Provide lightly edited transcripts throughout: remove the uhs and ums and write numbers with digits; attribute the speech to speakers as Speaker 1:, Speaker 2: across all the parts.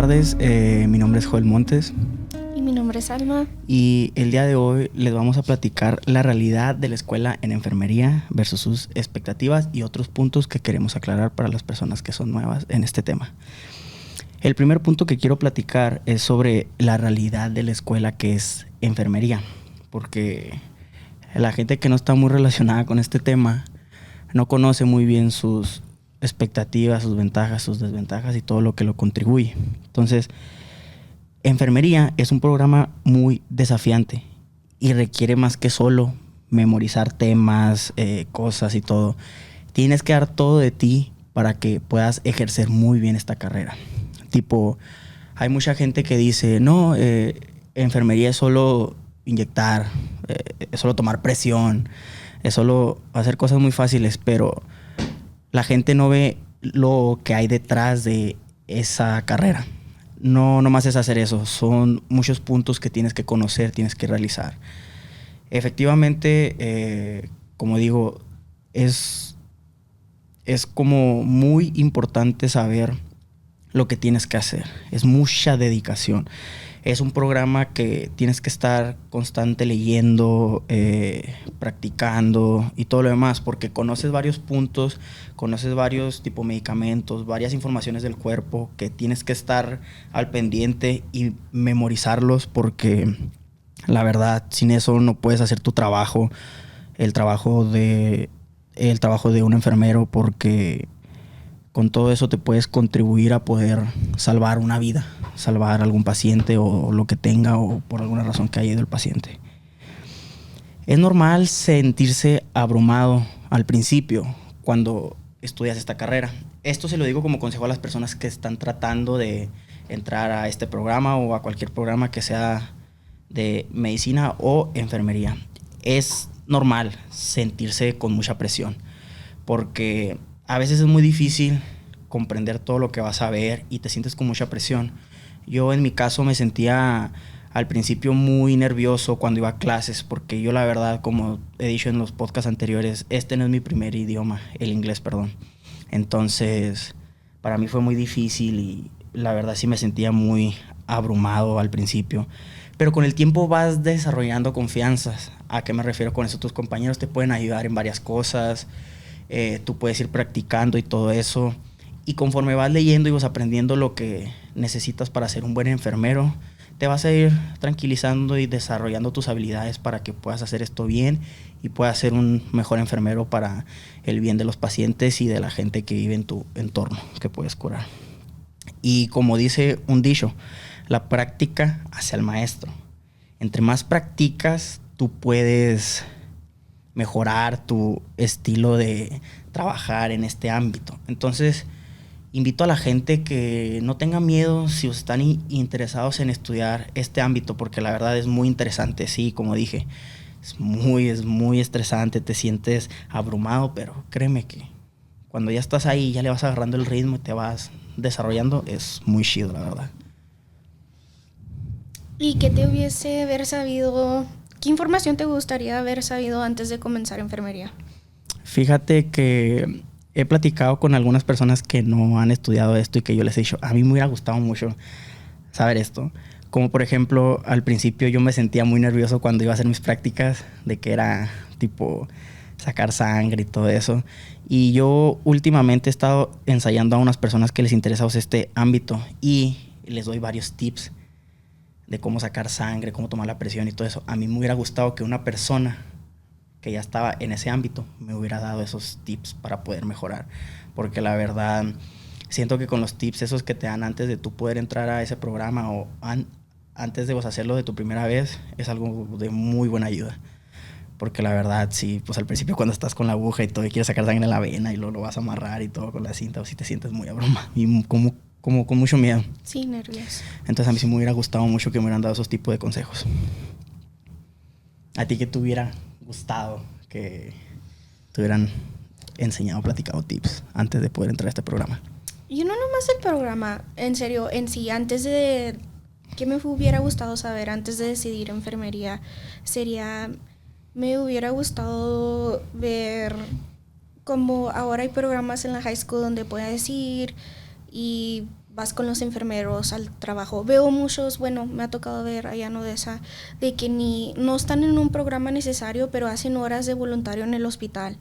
Speaker 1: tardes, mi nombre es Joel Montes.
Speaker 2: Y mi nombre es Alma.
Speaker 1: Y el día de hoy les vamos a platicar la realidad de la escuela en enfermería versus sus expectativas y otros puntos que queremos aclarar para las personas que son nuevas en este tema. El primer punto que quiero platicar es sobre la realidad de la escuela que es enfermería, porque la gente que no está muy relacionada con este tema no conoce muy bien sus expectativas, sus ventajas, sus desventajas y todo lo que lo contribuye. Entonces, enfermería es un programa muy desafiante y requiere más que solo memorizar temas, cosas y todo. Tienes que dar todo de ti para que puedas ejercer muy bien esta carrera. Tipo, hay mucha gente que dice, no, enfermería es solo inyectar, es solo tomar presión, es solo hacer cosas muy fáciles, pero la gente no ve lo que hay detrás de esa carrera. No nomás es hacer eso, son muchos puntos que tienes que conocer, tienes que realizar. Efectivamente, como digo, es como muy importante saber lo que tienes que hacer. Es mucha dedicación. Es un programa que tienes que estar constante leyendo, practicando y todo lo demás, porque conoces varios puntos, conoces varios tipos de medicamentos, varias informaciones del cuerpo que tienes que estar al pendiente y memorizarlos, porque la verdad, sin eso no puedes hacer tu trabajo, el trabajo de un enfermero, porque con todo eso te puedes contribuir a poder salvar una vida, salvar a algún paciente o lo que tenga o por alguna razón que haya ido el paciente. Es normal sentirse abrumado al principio cuando estudias esta carrera. Esto se lo digo como consejo a las personas que están tratando de entrar a este programa o a cualquier programa que sea de medicina o enfermería. Es normal sentirse con mucha presión porque a veces es muy difícil comprender todo lo que vas a ver y te sientes con mucha presión. Yo en mi caso me sentía al principio muy nervioso cuando iba a clases, porque yo la verdad, como he dicho en los podcasts anteriores, este no es mi primer idioma, el inglés, perdón. Entonces, para mí fue muy difícil y la verdad sí me sentía muy abrumado al principio. Pero con el tiempo vas desarrollando confianzas. ¿A qué me refiero con eso? Tus compañeros te pueden ayudar en varias cosas. Tú puedes ir practicando y todo eso. Y conforme vas leyendo y vas aprendiendo lo que necesitas para ser un buen enfermero, te vas a ir tranquilizando y desarrollando tus habilidades para que puedas hacer esto bien y puedas ser un mejor enfermero para el bien de los pacientes y de la gente que vive en tu entorno, que puedes curar. Y como dice un dicho, la práctica hace al maestro. Entre más practicas, tú puedes mejorar tu estilo de trabajar en este ámbito. Entonces, invito a la gente que no tenga miedo si están interesados en estudiar este ámbito, porque la verdad es muy interesante. Sí, como dije, es muy estresante, te sientes abrumado, pero créeme que cuando ya estás ahí, ya le vas agarrando el ritmo y te vas desarrollando, es muy chido, la verdad.
Speaker 2: ¿Y qué te hubiese haber sabido? ¿Qué información te gustaría haber sabido antes de comenzar enfermería?
Speaker 1: Fíjate que he platicado con algunas personas que no han estudiado esto y que yo les he dicho, a mí me hubiera gustado mucho saber esto. Como por ejemplo, al principio yo me sentía muy nervioso cuando iba a hacer mis prácticas, de que era tipo sacar sangre y todo eso. Y yo últimamente he estado ensayando a unas personas que les interesa este ámbito y les doy varios tips de cómo sacar sangre, cómo tomar la presión y todo eso. A mí me hubiera gustado que una persona que ya estaba en ese ámbito me hubiera dado esos tips para poder mejorar, porque la verdad siento que con los tips esos que te dan antes de tú poder entrar a ese programa o antes de vos hacerlo de tu primera vez es algo de muy buena ayuda, porque la verdad sí, pues al principio cuando estás con la aguja y todo y quieres sacar sangre en la vena y luego lo vas a amarrar y todo con la cinta, o si te sientes muy abrumado y como con mucho miedo.
Speaker 2: Sí, nervios.
Speaker 1: Entonces a mí sí me hubiera gustado mucho que me hubieran dado esos tipos de consejos. ¿A ti qué te hubiera gustado que te hubieran enseñado, platicado tips antes de poder entrar a este programa?
Speaker 2: Yo no nomás el programa, en serio, en sí, antes de... ¿Qué me hubiera gustado saber antes de decidir enfermería? Sería... Me hubiera gustado ver como ahora hay programas en la high school donde puedes ir y vas con los enfermeros al trabajo. Veo muchos, bueno, me ha tocado ver allá en Odessa, de que no están en un programa necesario, pero hacen horas de voluntario en el hospital.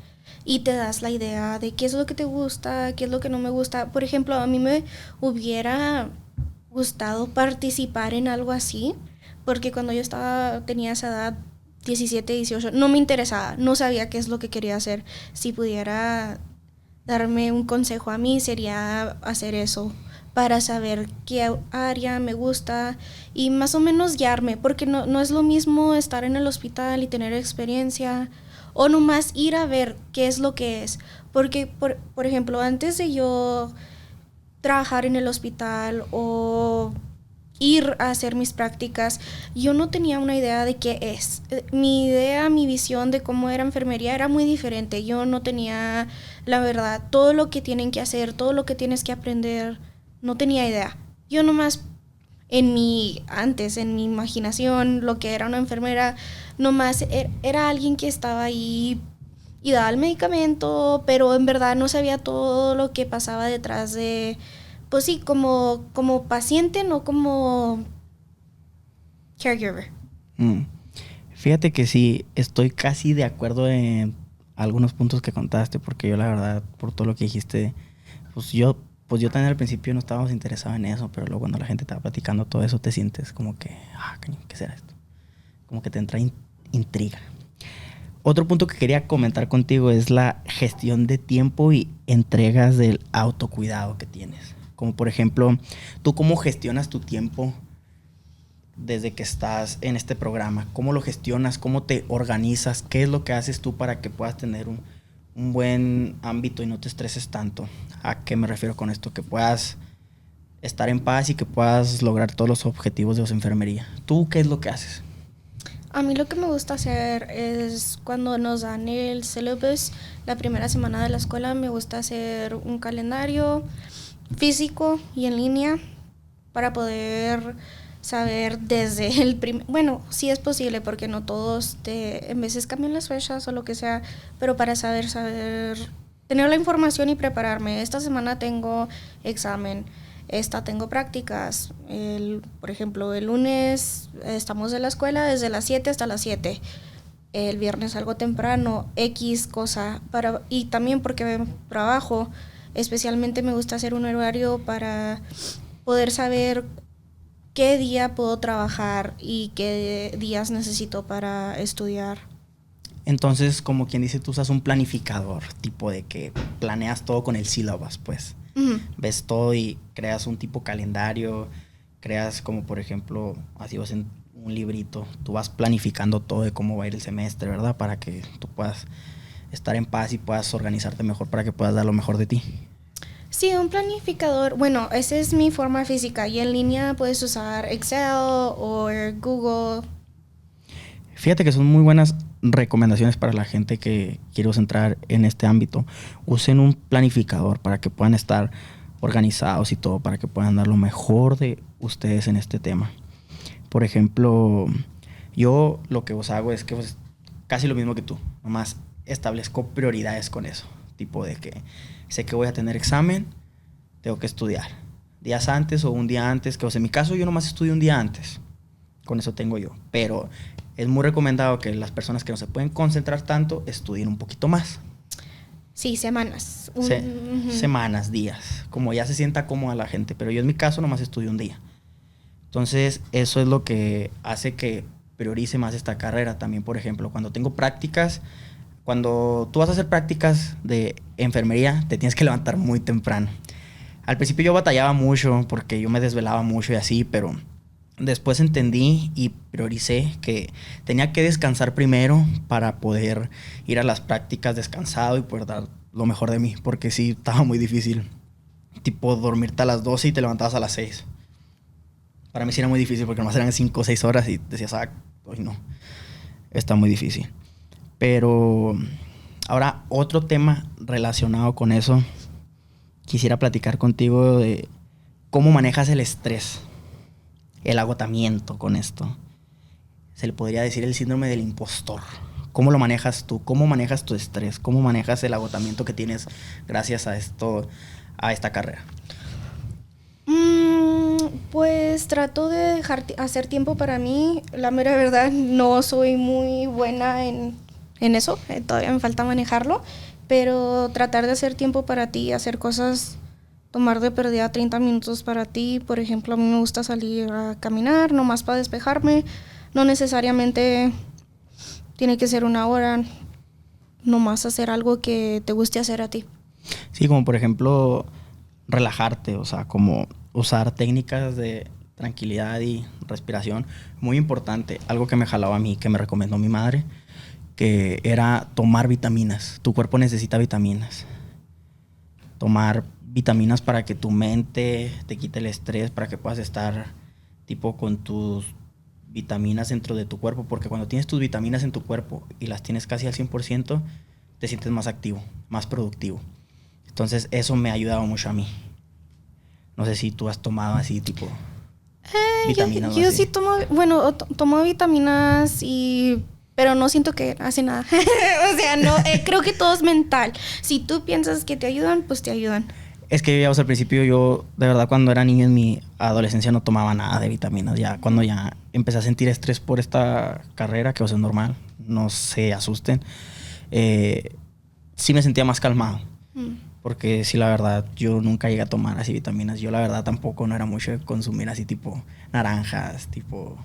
Speaker 2: Y te das la idea de qué es lo que te gusta, qué es lo que no me gusta. Por ejemplo, a mí me hubiera gustado participar en algo así, porque cuando yo tenía esa edad, 17, 18, no me interesaba, no sabía qué es lo que quería hacer. Si pudiera darme un consejo a mí, sería hacer eso, para saber qué área me gusta y más o menos guiarme, porque no es lo mismo estar en el hospital y tener experiencia o nomás ir a ver qué es lo que es. Porque, por ejemplo, antes de yo trabajar en el hospital o ir a hacer mis prácticas, yo no tenía una idea de qué es. Mi idea, mi visión de cómo era enfermería era muy diferente. Yo no tenía, la verdad, todo lo que tienen que hacer, todo lo que tienes que aprender, no tenía idea. Yo nomás en mi imaginación, lo que era una enfermera, nomás era alguien que estaba ahí y daba el medicamento, pero en verdad no sabía todo lo que pasaba detrás de, pues sí, como paciente, no como caregiver.
Speaker 1: Fíjate que sí, estoy casi de acuerdo en algunos puntos que contaste, porque yo la verdad, por todo lo que dijiste, pues yo también al principio no estábamos interesados en eso, pero luego cuando la gente te va platicando todo eso, te sientes como que, caño, ¿qué será esto? Como que te entra intriga. Otro punto que quería comentar contigo es la gestión de tiempo y entregas del autocuidado que tienes. Como por ejemplo, ¿tú cómo gestionas tu tiempo desde que estás en este programa? ¿Cómo lo gestionas? ¿Cómo te organizas? ¿Qué es lo que haces tú para que puedas tener un buen ámbito y no te estreses tanto? ¿A qué me refiero con esto? Que puedas estar en paz y que puedas lograr todos los objetivos de tu enfermería. ¿Tú qué es lo que haces?
Speaker 2: A mí lo que me gusta hacer es cuando nos dan el syllabus, la primera semana de la escuela, me gusta hacer un calendario físico y en línea para poder saber desde el bueno, sí es posible porque no todos en veces cambian las fechas o lo que sea, pero para saber, tener la información y prepararme. Esta semana tengo examen, esta tengo prácticas. Por ejemplo, el lunes estamos en la escuela desde las 7 hasta las 7. El viernes salgo temprano, X cosa, y también porque trabajo, especialmente me gusta hacer un horario para poder saber qué día puedo trabajar y qué días necesito para estudiar.
Speaker 1: Entonces, como quien dice, tú usas un planificador, tipo de que planeas todo con el sílabus, pues.
Speaker 2: Uh-huh.
Speaker 1: Ves todo y creas un tipo calendario, creas como, por ejemplo, así vas en un librito, tú vas planificando todo de cómo va a ir el semestre, ¿verdad? Para que tú puedas estar en paz y puedas organizarte mejor para que puedas dar lo mejor de ti.
Speaker 2: Sí, un planificador. Bueno, esa es mi forma física. Y en línea puedes usar Excel o Google.
Speaker 1: Fíjate que son muy buenas recomendaciones para la gente que quiere entrar en este ámbito. Usen un planificador para que puedan estar organizados y todo, para que puedan dar lo mejor de ustedes en este tema. Por ejemplo, yo lo que os hago es que casi lo mismo que tú, nomás establezco prioridades con eso. Tipo de que sé que voy a tener examen, tengo que estudiar días antes o un día antes, que en mi caso yo nomás estudio un día antes, con eso tengo yo, pero es muy recomendado que las personas que no se pueden concentrar tanto estudien un poquito más.
Speaker 2: Sí, semanas.
Speaker 1: Semanas, días, como ya se sienta cómoda la gente, pero yo en mi caso nomás estudio un día. Entonces eso es lo que hace que priorice más esta carrera. También, por ejemplo, cuando tengo prácticas, cuando tú vas a hacer prácticas de enfermería, te tienes que levantar muy temprano. Al principio yo batallaba mucho porque yo me desvelaba mucho y así, pero después entendí y prioricé que tenía que descansar primero para poder ir a las prácticas descansado y poder dar lo mejor de mí, porque sí, estaba muy difícil. Tipo, dormirte a las 12 y te levantabas a las 6. Para mí sí era muy difícil porque nomás eran 5 o 6 horas y decías, hoy no, está muy difícil. Pero ahora otro tema relacionado con eso, quisiera platicar contigo de cómo manejas el estrés, el agotamiento con esto. Se le podría decir el síndrome del impostor. ¿Cómo lo manejas tú? ¿Cómo manejas tu estrés? ¿Cómo manejas el agotamiento que tienes gracias a esta carrera?
Speaker 2: Pues trato de hacer tiempo para mí. La mera verdad, no soy muy buena en eso. Todavía me falta manejarlo. Pero tratar de hacer tiempo para ti, hacer cosas, tomar de pérdida 30 minutos para ti. Por ejemplo, a mí me gusta salir a caminar, nomás para despejarme. No necesariamente tiene que ser una hora, nomás hacer algo que te guste hacer a ti.
Speaker 1: Sí, como por ejemplo, relajarte, o sea, como usar técnicas de tranquilidad y respiración. Muy importante, algo que me jalaba a mí, que me recomendó mi madre, que era tomar vitaminas. Tu cuerpo necesita vitaminas. Tomar vitaminas para que tu mente te quite el estrés, para que puedas estar tipo con tus vitaminas dentro de tu cuerpo, porque cuando tienes tus vitaminas en tu cuerpo y las tienes casi al 100%, te sientes más activo, más productivo. Entonces eso me ha ayudado mucho a mí. No sé si tú has tomado así tipo vitaminas.
Speaker 2: Yo sí tomo, bueno, tomo vitaminas pero no siento que hace nada. O sea, no, creo que todo es mental. Si tú piensas que te ayudan, pues te ayudan.
Speaker 1: Es que ya, o sea, al principio yo, de verdad, cuando era niño en mi adolescencia no tomaba nada de vitaminas. Ya cuando ya empecé a sentir estrés por esta carrera, que o sea, es normal, no se asusten, sí me sentía más calmado. Porque sí, la verdad, yo nunca llegué a tomar así vitaminas. Yo la verdad tampoco no era mucho de consumir así tipo naranjas, tipo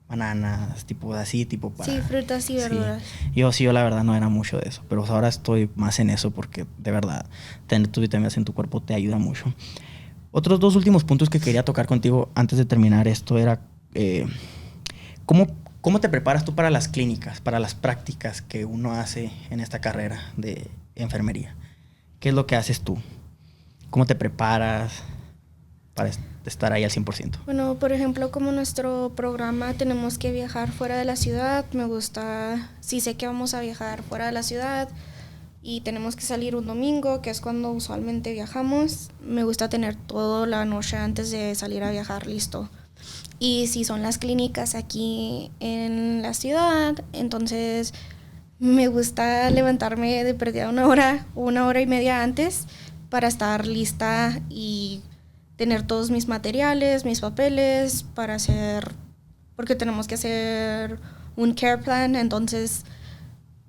Speaker 1: bananas, tipo así, tipo para...
Speaker 2: Sí, frutas y verduras.
Speaker 1: Sí. Yo la verdad no era mucho de eso, pero ahora estoy más en eso porque de verdad tener tus vitaminas en tu cuerpo te ayuda mucho. Otros dos últimos puntos que quería tocar contigo antes de terminar esto era ¿cómo te preparas tú para las clínicas, para las prácticas que uno hace en esta carrera de enfermería? ¿Qué es lo que haces tú? ¿Cómo te preparas para estar ahí al 100%?
Speaker 2: Bueno, por ejemplo, como nuestro programa tenemos que viajar fuera de la ciudad, me gusta, si sé que vamos a viajar fuera de la ciudad y tenemos que salir un domingo, que es cuando usualmente viajamos, me gusta tener toda la noche antes de salir a viajar listo. Y si son las clínicas aquí en la ciudad, entonces me gusta levantarme de perdida una hora y media antes para estar lista y tener todos mis materiales, mis papeles para hacer, porque tenemos que hacer un care plan, entonces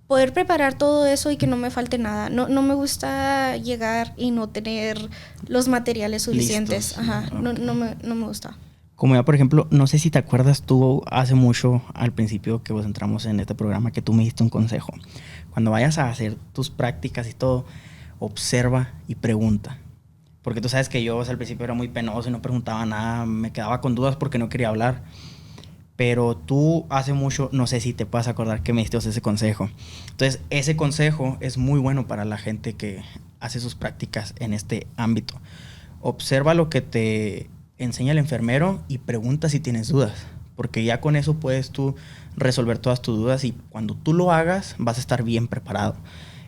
Speaker 2: poder preparar todo eso y que no me falte nada. No me gusta llegar y no tener los materiales suficientes.
Speaker 1: Listos.
Speaker 2: Ajá,
Speaker 1: Okay.
Speaker 2: no me gusta.
Speaker 1: Como ya, por ejemplo, no sé si te acuerdas tú hace mucho, al principio que entramos en este programa, que tú me diste un consejo. Cuando vayas a hacer tus prácticas y todo, observa y pregunta. Porque tú sabes que yo, o sea, al principio era muy penoso y no preguntaba nada, me quedaba con dudas porque no quería hablar. Pero tú hace mucho, no sé si te puedes acordar que me diste ese consejo. Entonces, ese consejo es muy bueno para la gente que hace sus prácticas en este ámbito. Observa lo que te enseña el enfermero y pregunta si tienes dudas, porque ya con eso puedes tú resolver todas tus dudas y cuando tú lo hagas vas a estar bien preparado.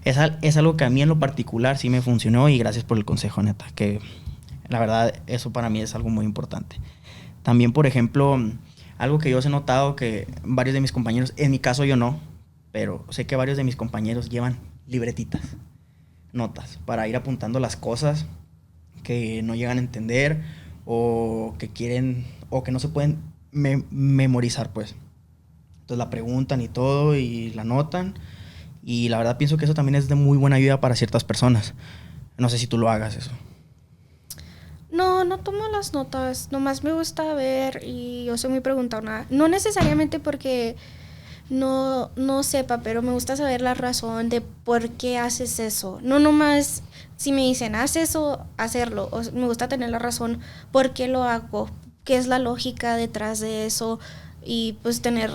Speaker 1: Es algo que a mí en lo particular sí me funcionó y gracias por el consejo, neta, que la verdad eso para mí es algo muy importante. También, por ejemplo, algo que yo he notado que varios de mis compañeros, en mi caso yo no, pero sé que varios de mis compañeros llevan libretitas, notas, para ir apuntando las cosas que no llegan a entender o que quieren o que no se pueden memorizar, pues. Entonces la preguntan y todo y la anotan y la verdad pienso que eso también es de muy buena ayuda para ciertas personas. No sé si tú lo hagas eso.
Speaker 2: No tomo las notas, nomás me gusta ver y yo soy muy preguntona. No necesariamente porque no sepa, pero me gusta saber la razón de por qué haces eso. No nomás si me dicen, haz eso, hacerlo. Me gusta tener la razón por qué lo hago, qué es la lógica detrás de eso y pues tener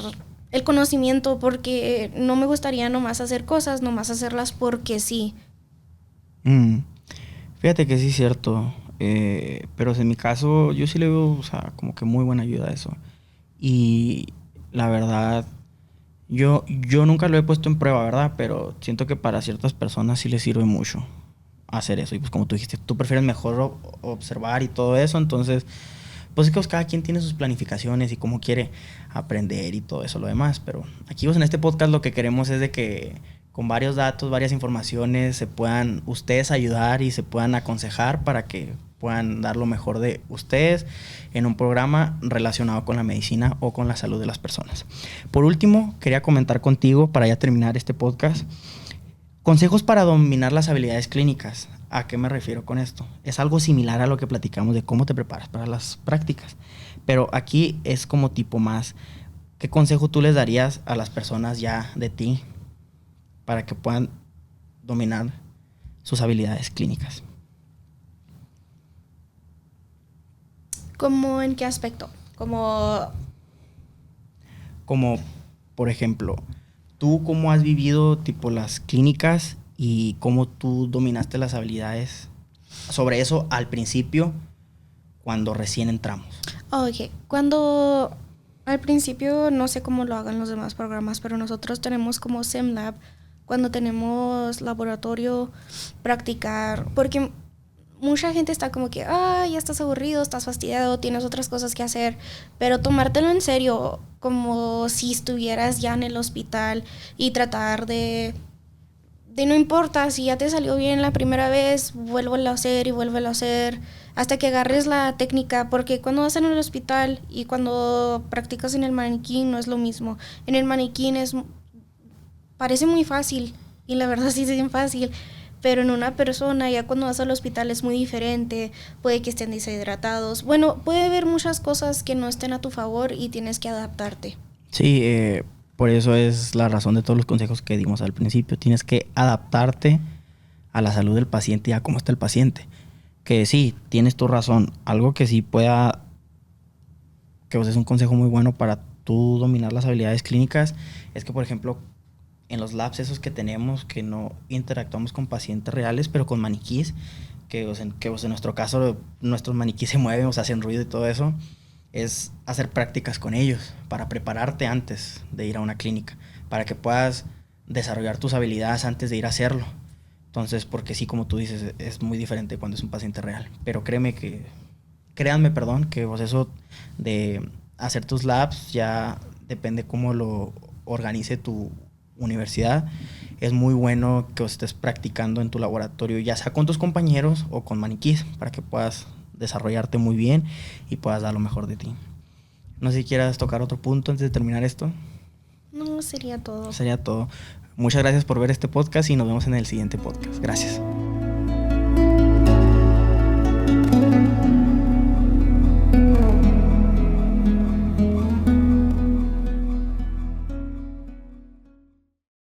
Speaker 2: el conocimiento porque no me gustaría nomás hacer cosas, nomás hacerlas porque sí.
Speaker 1: Fíjate que sí es cierto, pero en mi caso yo sí le veo, o sea, como que muy buena ayuda a eso. Y la verdad, yo nunca lo he puesto en prueba, ¿verdad? Pero siento que para ciertas personas sí les sirve mucho hacer eso. Y pues como tú dijiste, tú prefieres mejor observar y todo eso, entonces pues es que cada quien tiene sus planificaciones y cómo quiere aprender y todo eso, lo demás. Pero aquí pues en este podcast lo que queremos es de que con varios datos, varias informaciones se puedan ustedes ayudar y se puedan aconsejar para que puedan dar lo mejor de ustedes en un programa relacionado con la medicina o con la salud de las personas. Por último, quería comentar contigo, para ya terminar este podcast, consejos para dominar las habilidades clínicas. ¿A qué me refiero con esto? Es algo similar a lo que platicamos de cómo te preparas para las prácticas, pero aquí es como tipo más, ¿qué consejo tú les darías a las personas ya de ti para que puedan dominar sus habilidades clínicas?
Speaker 2: ¿Cómo en qué aspecto? Como
Speaker 1: por ejemplo, ¿tú cómo has vivido tipo las clínicas y cómo tú dominaste las habilidades sobre eso al principio cuando recién entramos?
Speaker 2: Ok, cuando al principio no sé cómo lo hagan los demás programas, pero nosotros tenemos como SimLab, cuando tenemos laboratorio, practicar, porque mucha gente está como que, ya estás aburrido, estás fastidiado, tienes otras cosas que hacer, pero tomártelo en serio, como si estuvieras ya en el hospital y tratar de no importa, si ya te salió bien la primera vez, vuélvelo a hacer y vuélvelo a hacer hasta que agarres la técnica, porque cuando vas en el hospital y cuando practicas en el maniquí no es lo mismo. En el maniquí parece muy fácil y la verdad sí es bien fácil, pero en una persona ya cuando vas al hospital es muy diferente, puede que estén deshidratados. Bueno, puede haber muchas cosas que no estén a tu favor y tienes que adaptarte.
Speaker 1: Sí, por eso es la razón de todos los consejos que dimos al principio. Tienes que adaptarte a la salud del paciente y a cómo está el paciente. Que sí, tienes tu razón. Algo que sí pueda, que es un consejo muy bueno para tú dominar las habilidades clínicas, es que, por ejemplo, en los labs esos que tenemos, que no interactuamos con pacientes reales, pero con maniquís, que en nuestro caso nuestros maniquís se mueven, hacen ruido y todo eso, es hacer prácticas con ellos para prepararte antes de ir a una clínica, para que puedas desarrollar tus habilidades antes de ir a hacerlo. Entonces, porque sí, como tú dices, es muy diferente cuando es un paciente real. Pero créanme, que eso de hacer tus labs ya depende cómo lo organice tu universidad. Es muy bueno que estés practicando en tu laboratorio, ya sea con tus compañeros o con maniquís, para que puedas desarrollarte muy bien y puedas dar lo mejor de ti. No sé si quieras tocar otro punto antes de terminar esto.
Speaker 2: No, sería todo.
Speaker 1: Sería todo. Muchas gracias por ver este podcast y nos vemos en el siguiente podcast. Gracias.